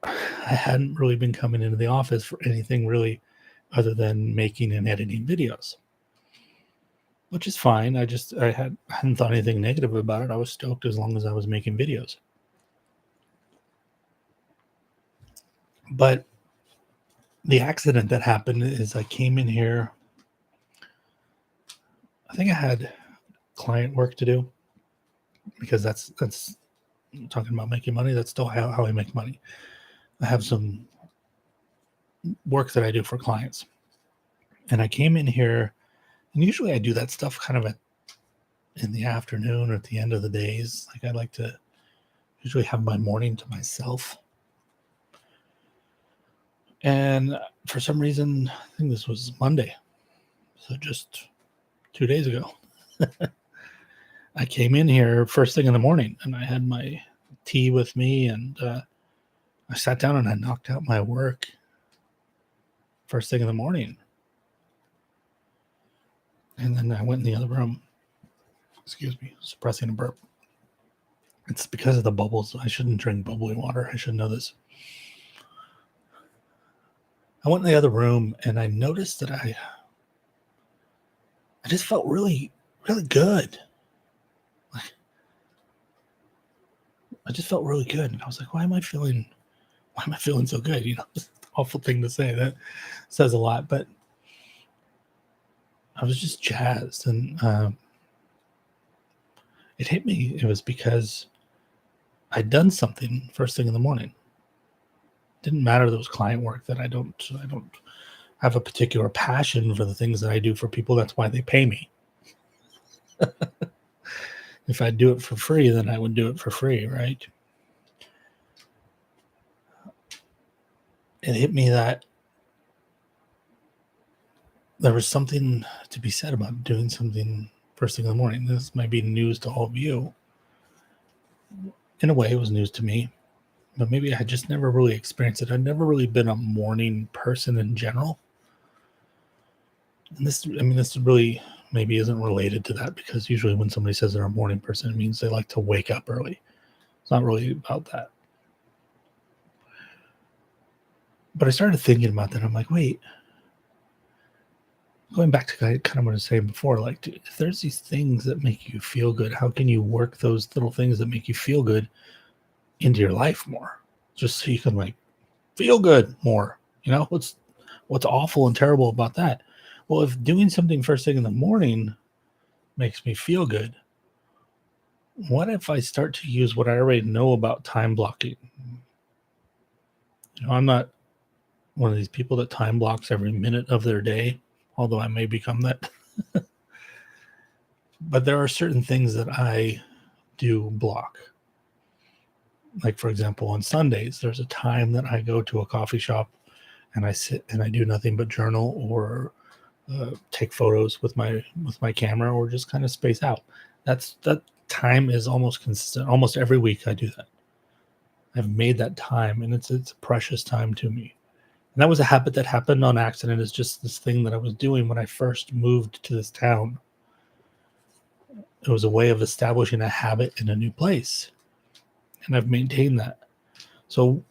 I hadn't really been coming into the office for anything really other than making and editing videos, which is fine. I hadn't thought anything negative about it. I was stoked as long as I was making videos. But the accident that happened is I came in here. I think I had client work to do, because that's talking about making money. That's still how I make money. I have some work that I do for clients, and I came in here, and usually I do that stuff kind of in the afternoon or at the end of the days. Like, I like to usually have my morning to myself. And for some reason, I think this was Monday, so just 2 days ago, I came in here first thing in the morning, and I had my tea with me, and I sat down and I knocked out my work first thing in the morning. And then I went in the other room. Excuse me, suppressing a burp. It's because of the bubbles. I shouldn't drink bubbly water. I should know this. I went in the other room and I noticed that I just felt really, really good. I just felt really good. And I was like, why am I feeling so good? It's an awful thing to say. That says a lot, but I was just jazzed. And it hit me. It was because I'd done something first thing in the morning. Didn't matter that it was client work, that I don't have a particular passion for the things that I do for people. That's why they pay me. If I do it for free, then I would do it for free, right? It hit me that there was something to be said about doing something first thing in the morning. This might be news to all of you. In a way, it was news to me, but maybe I had just never really experienced it. I'd never really been a morning person in general. And this really maybe isn't related to that, because usually when somebody says they're a morning person, it means they like to wake up early. It's not really about that. But I started thinking about that. I'm like, wait, going back to kind of what I was saying before, like, if there's these things that make you feel good, how can you work those little things that make you feel good into your life more, just so you can like feel good more? What's awful and terrible about that? Well, if doing something first thing in the morning makes me feel good, what if I start to use what I already know about time blocking? I'm not one of these people that time blocks every minute of their day, although I may become that. But there are certain things that I do block. Like, for example, on Sundays, there's a time that I go to a coffee shop and I sit and I do nothing but journal or take photos with my camera, or just kind of space out. That time is almost consistent. Almost every week I do that. I've made that time, and it's a precious time to me. And that was a habit that happened on accident. It's just this thing that I was doing when I first moved to this town. It was a way of establishing a habit in a new place, and I've maintained that. So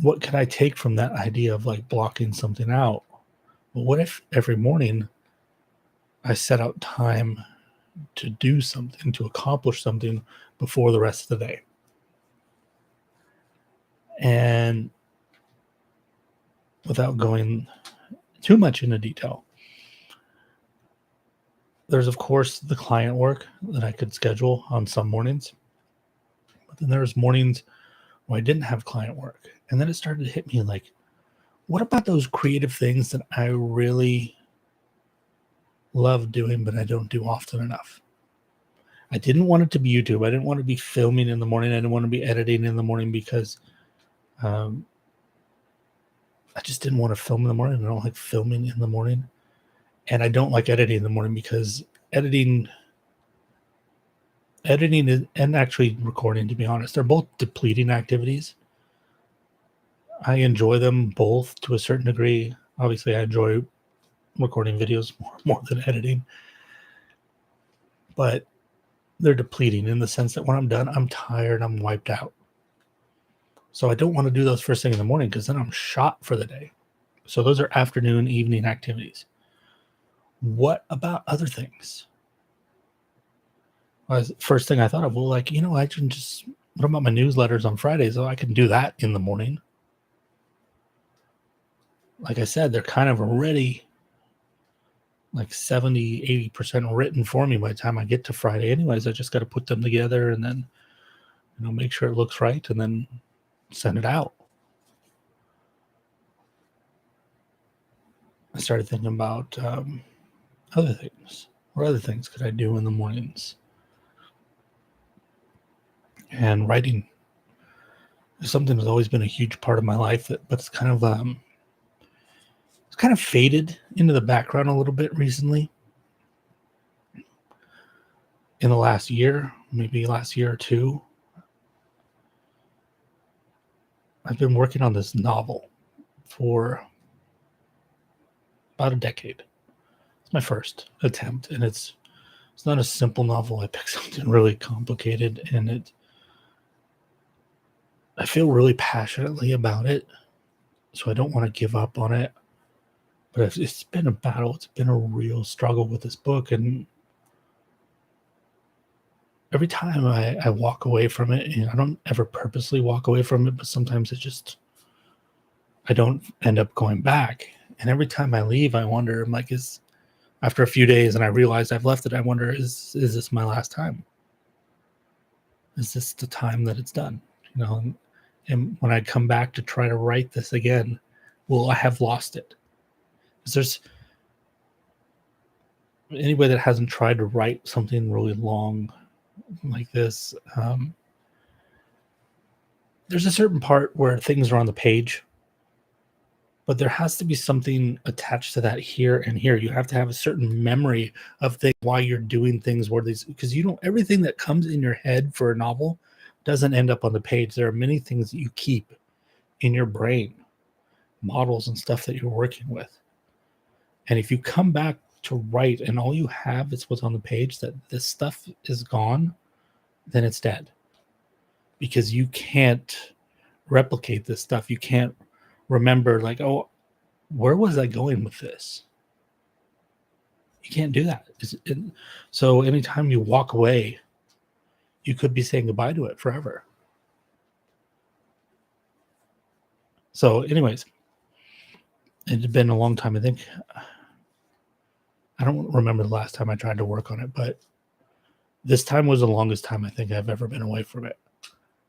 what can I take from that idea of like blocking something out? Well, what if every morning I set out time to do something, to accomplish something before the rest of the day? And without going too much into detail, there's, of course, the client work that I could schedule on some mornings. But then there's mornings where I didn't have client work. And then it started to hit me like, what about those creative things that I really love doing, but I don't do often enough? I didn't want it to be YouTube. I didn't want to be filming in the morning. I didn't want to be editing in the morning, because I just didn't want to film in the morning. I don't like filming in the morning. And I don't like editing in the morning, because editing is, and actually recording, to be honest, they're both depleting activities. I enjoy them both to a certain degree. Obviously, I enjoy recording videos more than editing, but they're depleting in the sense that when I'm done, I'm tired, I'm wiped out. So I don't want to do those first thing in the morning, because then I'm shot for the day. So those are afternoon, evening activities. What about other things? First thing I thought of, well, like, I can just, what about my newsletters on Fridays? Oh, I can do that in the morning. Like I said, they're kind of already like 70, 80% written for me by the time I get to Friday. Anyways, I just got to put them together and then, make sure it looks right and then send it out. I started thinking about other things. What other things could I do in the mornings? And writing is something that's always been a huge part of my life, but it's kind of kind of faded into the background a little bit recently. In the last year, maybe last year or two, I've been working on this novel for about a decade. It's my first attempt, and it's not a simple novel. I picked something really complicated, and I feel really passionately about it, so I don't want to give up on it. But it's been a battle. It's been a real struggle with this book, and every time I walk away from it, and I don't ever purposely walk away from it, but sometimes I don't end up going back. And every time I leave, I wonder, I'm like, after a few days and I realize I've left it, I wonder, is this my last time? Is this the time that it's done? And when I come back to try to write this again, will I have lost it? Because there's anybody that hasn't tried to write something really long like this, there's a certain part where things are on the page, but there has to be something attached to that here and here. You have to have a certain memory of things while you're doing things where these, because everything that comes in your head for a novel doesn't end up on the page. There are many things that you keep in your brain, models and stuff that you're working with. And if you come back to write and all you have is what's on the page, that this stuff is gone, then it's dead. Because you can't replicate this stuff. You can't remember, like, oh, where was I going with this? You can't do that. So anytime you walk away, you could be saying goodbye to it forever. So anyways, it had been a long time. I think, I don't remember the last time I tried to work on it, but this time was the longest time I think I've ever been away from it.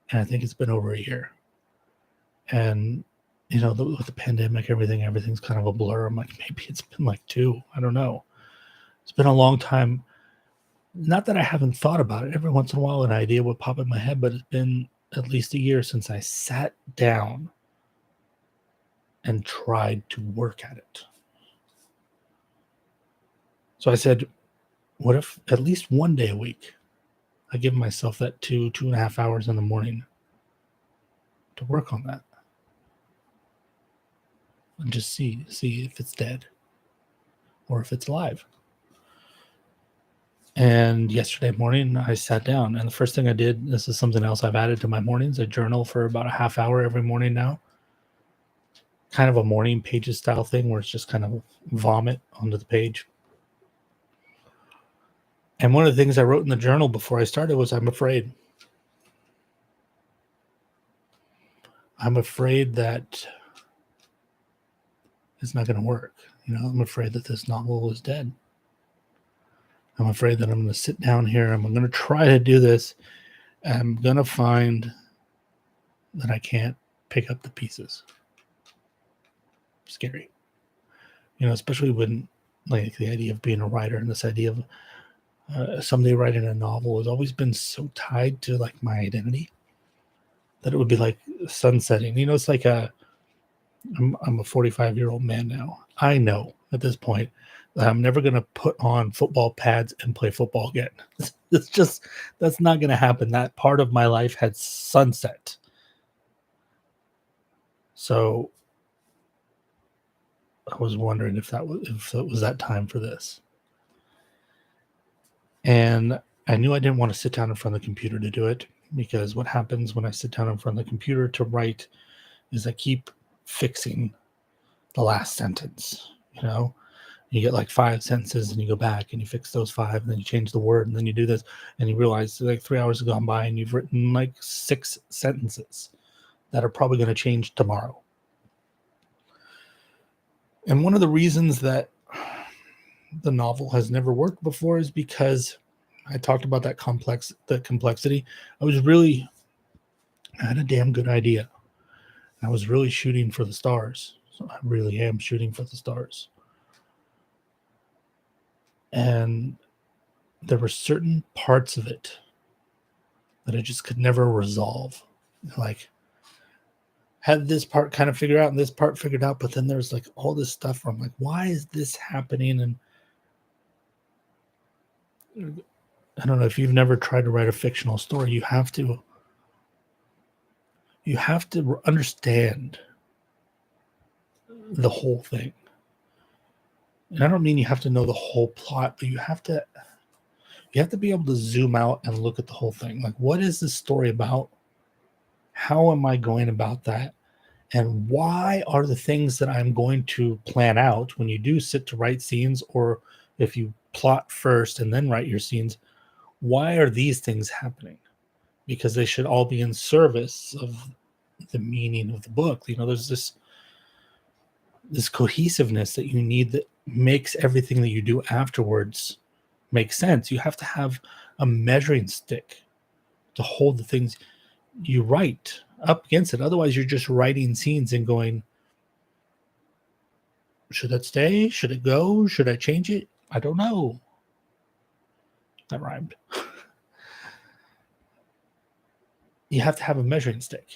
And I think it's been over a year. And, with the pandemic, everything's kind of a blur. I'm like, maybe it's been like 2. I don't know. It's been a long time. Not that I haven't thought about it. Every once in a while, an idea would pop in my head, but it's been at least a year since I sat down and tried to work at it. So I said, what if at least one day a week, I give myself that 2.5 hours in the morning to work on that and just see if it's dead or if it's alive. And yesterday morning, I sat down, and the first thing I did, this is something else I've added to my mornings, I journal for about a half hour every morning now. Kind of a morning pages style thing where it's just kind of vomit onto the page. And one of the things I wrote in the journal before I started was, I'm afraid. I'm afraid that it's not going to work. I'm afraid that this novel is dead. I'm afraid that I'm going to sit down here. I'm going to try to do this. I'm going to find that I can't pick up the pieces. Scary. Especially when, like, the idea of being a writer and this idea of someday writing a novel has always been so tied to, like, my identity that it would be like sunsetting. It's like I'm a 45-year-old man now. I know at this point that I'm never going to put on football pads and play football again. That's not going to happen. That part of my life had sunset. So I was wondering if it was that time for this. And I knew I didn't want to sit down in front of the computer to do it, because what happens when I sit down in front of the computer to write is I keep fixing the last sentence. You get like 5 sentences and you go back and you fix those 5, and then you change the word, and then you do this, and you realize like 3 hours have gone by and you've written like 6 sentences that are probably going to change tomorrow. And one of the reasons that the novel has never worked before is because I talked about the complexity. I had a damn good idea. I was really shooting for the stars. So I really am shooting for the stars. And there were certain parts of it that I just could never resolve. Like, had this part kind of figured out and this part figured out, but then there's like all this stuff where I'm like, why is this happening? And I don't know, if you've never tried to write a fictional story, you have to understand the whole thing. And I don't mean you have to know the whole plot, but you have to be able to zoom out and look at the whole thing. Like, what is this story about? How am I going about that? And why are the things that I'm going to plan out when you do sit to write scenes, or if you plot first and then write your scenes, why are these things happening? Because they should all be in service of the meaning of the book. You know, there's this cohesiveness that you need that makes everything that you do afterwards make sense. You have to have a measuring stick to hold the things you write up against it. Otherwise, you're just writing scenes and going, should that stay? Should it go? Should I change it? I don't know. That rhymed. You have to have a measuring stick.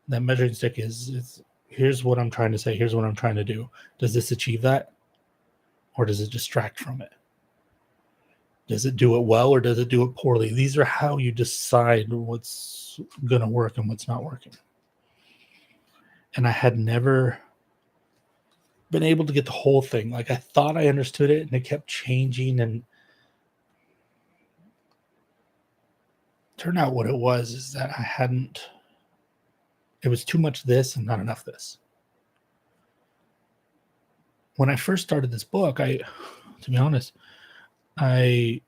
That measuring stick is here's what I'm trying to say. Here's what I'm trying to do. Does this achieve that? Or does it distract from it? Does it do it well or does it do it poorly? These are how you decide what's going to work and what's not working. And I had never been able to get the whole thing. Like, I thought I understood it and it kept changing, and turned out what it was is that it was too much this and not enough this. When I first started this book, to be honest, I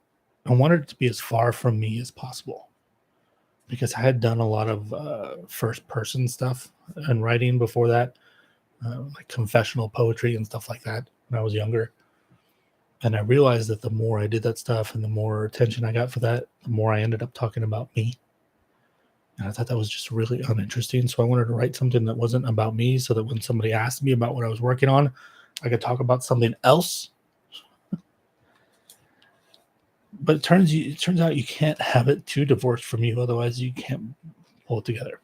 wanted it to be as far from me as possible, because I had done a lot of first person stuff and writing before that, like confessional poetry and stuff like that when I was younger. And I realized that the more I did that stuff and the more attention I got for that, the more I ended up talking about me. And I thought that was just really uninteresting. So I wanted to write something that wasn't about me, so that when somebody asked me about what I was working on, I could talk about something else. But it turns out you can't have it too divorced from you. Otherwise, you can't pull it together.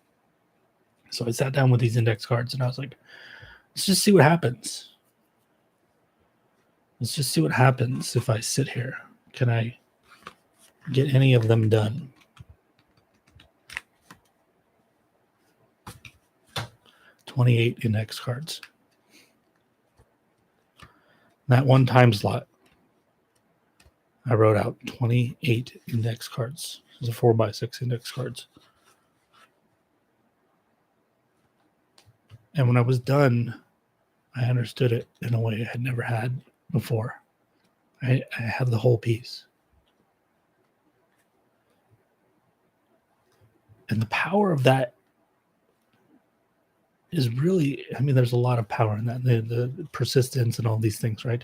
So I sat down with these index cards and I was like, let's just see what happens. Let's just see what happens if I sit here. Can I get any of them done? $28 index cards. That one time slot, I wrote out 28 index cards. Those are 4x6 index cards. And when I was done, I understood it in a way I had never had before. I had the whole piece. And the power of that is really, I mean, there's a lot of power in that, the persistence and all these things, right?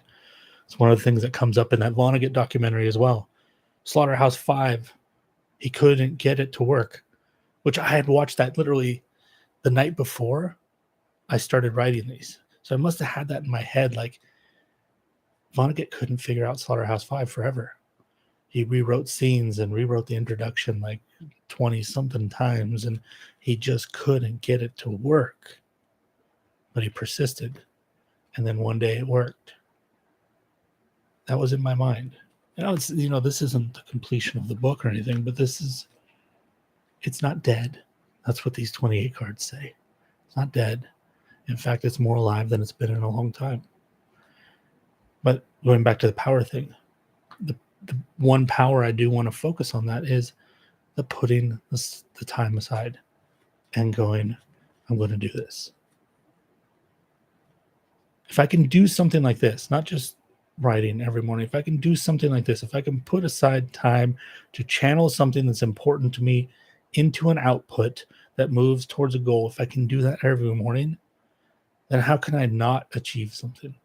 It's one of the things that comes up in that Vonnegut documentary as well. Slaughterhouse-5, he couldn't get it to work, which I had watched that literally the night before I started writing these. So I must have had that in my head, like, Vonnegut couldn't figure out Slaughterhouse-5 forever. He rewrote scenes and rewrote the introduction like 20-something times, and he just couldn't get it to work. But he persisted, and then one day it worked. That was in my mind. This isn't the completion of the book or anything, but it's not dead. That's what these 28 cards say. It's not dead. In fact, it's more alive than it's been in a long time. But going back to the power thing, the one power I do want to focus on that is the putting the time aside and going, I'm going to do this. If I can do something like this, not just writing every morning, if I can do something like this, if I can put aside time to channel something that's important to me into an output that moves towards a goal, if I can do that every morning, then how can I not achieve something?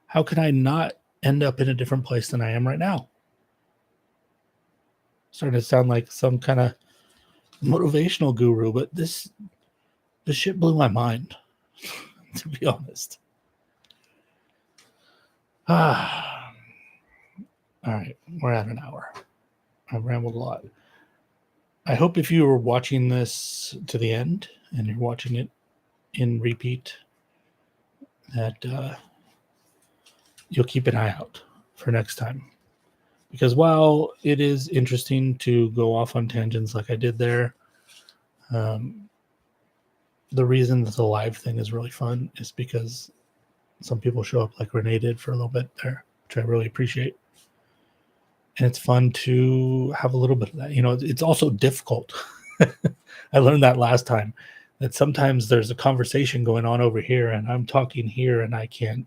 How can I not end up in a different place than I am right now? Starting to sound like some kind of motivational guru, but this shit blew my mind, to be honest. All right, we're at an hour. I've rambled a lot. I hope if you were watching this to the end and you're watching it in repeat, that you'll keep an eye out for next time. Because while it is interesting to go off on tangents like I did there, the reason that the live thing is really fun is because some people show up like Renee did for a little bit there, which I really appreciate. And it's fun to have a little bit of that. It's also difficult. I learned that last time, that sometimes there's a conversation going on over here and I'm talking here and I can't,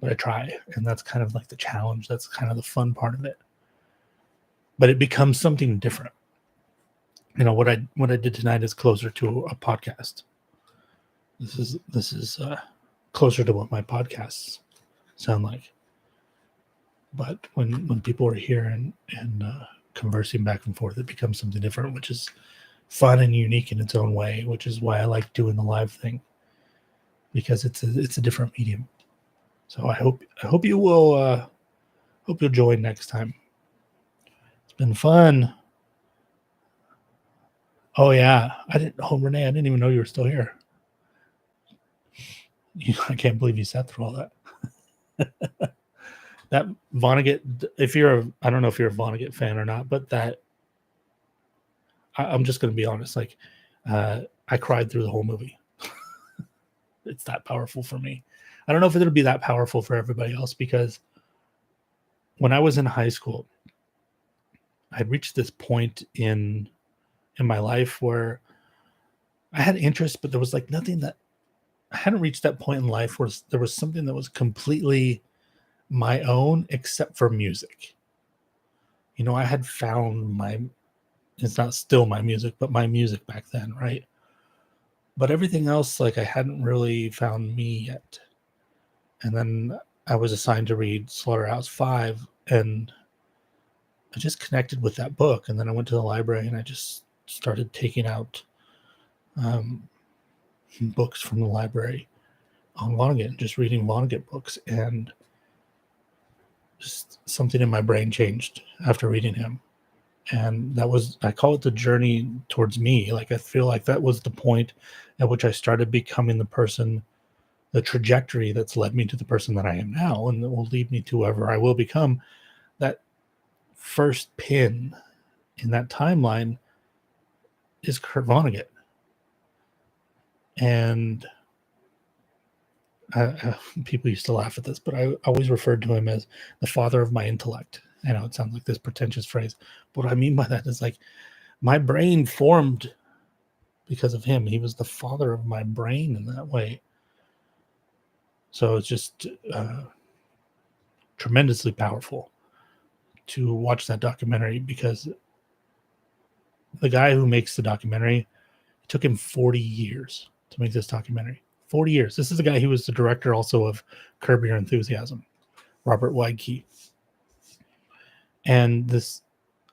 but I try. And that's kind of like the challenge. That's kind of the fun part of it. But it becomes something different. What I did tonight is closer to a podcast. This is closer to what my podcasts sound like. But when people are here and conversing back and forth, it becomes something different, which is fun and unique in its own way, which is why I like doing the live thing, because it's a different medium. So I hope you will hope you'll join next time. It's been fun. Oh yeah, Renee, I didn't even know you were still here. I can't believe you sat through all that. That Vonnegut, I don't know if you're a Vonnegut fan or not, but I'm just going to be honest. Like, I cried through the whole movie. It's that powerful for me. I don't know if it'll be that powerful for everybody else, because when I was in high school, I'd reached this point in my life where I had interest, but there was like nothing that I hadn't reached that point in life where there was something that was completely my own except for music. I had found it's not still my music, but my music back then, right? But everything else, like, I hadn't really found me yet. And then I was assigned to read Slaughterhouse-Five, and I just connected with that book. And then I went to the library and I just started taking out books from the library on Vonnegut, just reading Vonnegut books, and just something in my brain changed after reading him. And I call it the journey towards me. Like, I feel like that was the point at which I started becoming the trajectory that's led me to the person that I am now, and that will lead me to whoever I will become. That first pin in that timeline is Kurt Vonnegut. And people used to laugh at this, but I always referred to him as the father of my intellect. I know it sounds like this pretentious phrase, but what I mean by that is, like, my brain formed because of him. He was the father of my brain in that way. So it's just tremendously powerful to watch that documentary, because the guy who makes the documentary, it took him 40 years to make this documentary. 40 years. This is a guy who was the director also of Curb Your Enthusiasm, Robert Weidke. And this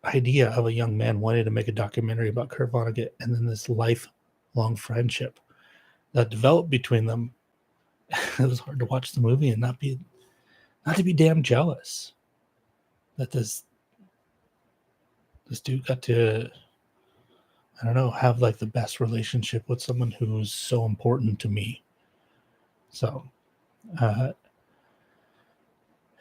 idea of a young man wanting to make a documentary about Kurt Vonnegut, and then this lifelong friendship that developed between them. It was hard to watch the movie and not to be damn jealous that this dude got to, I don't know, have like the best relationship with someone who's so important to me. So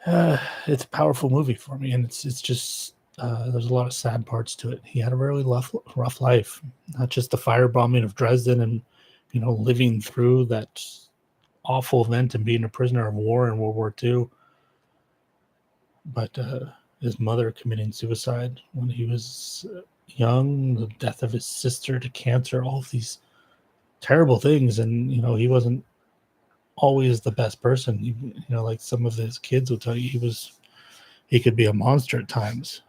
it's a powerful movie for me, and it's just there's a lot of sad parts to it. He had a really rough life, not just the firebombing of Dresden and living through that awful event and being a prisoner of war in World War II, but his mother committing suicide when he was young, the death of his sister to cancer, all of these terrible things. And he wasn't always the best person. Like some of his kids will tell you, he could be a monster at times.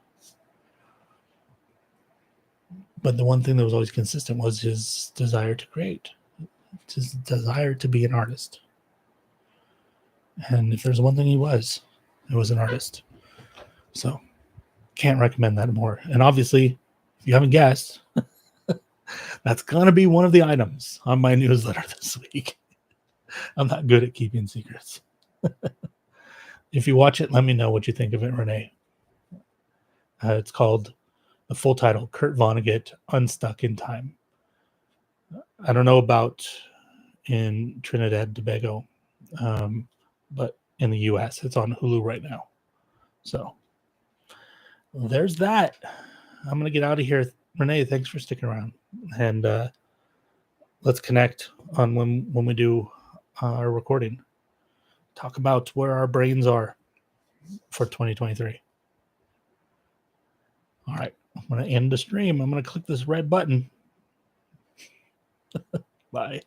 But the one thing that was always consistent was his desire to create, his desire to be an artist. And if there's one thing it was an artist. So can't recommend that more. And obviously, if you haven't guessed, that's going to be one of the items on my newsletter this week. I'm not good at keeping secrets. If you watch it, let me know what you think of it, Renee. It's called The full title, Kurt Vonnegut, Unstuck in Time. I don't know about in Trinidad and Tobago, but in the U.S., it's on Hulu right now. So there's that. I'm going to get out of here. Renee, thanks for sticking around. And let's connect on when we do our recording. Talk about where our brains are for 2023. All right. I'm going to end the stream. I'm going to click this red button. Bye.